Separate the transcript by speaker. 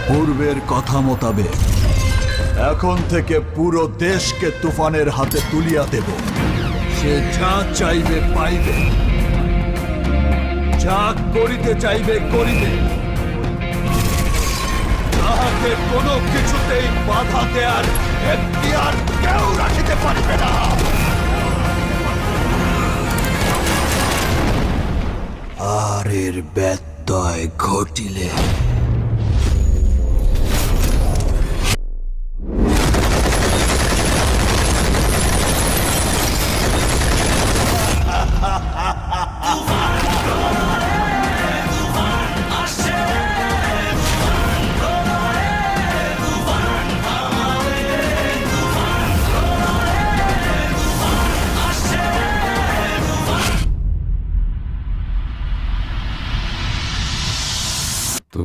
Speaker 1: পূর্বের কথা মোতাবেক এখন থেকে পুরো দেশকে তুফানের হাতে তুলিয়া দেব। সে যা চাইবে পাইবে, যা করিতে চাইবে করিবে। তাহাকে কোনো কিছুতেই বাধা দেয়ার এখতিয়ার কেউ রাখিতে পারিবে না। আর এর ব্যত্যয় ঘটিলে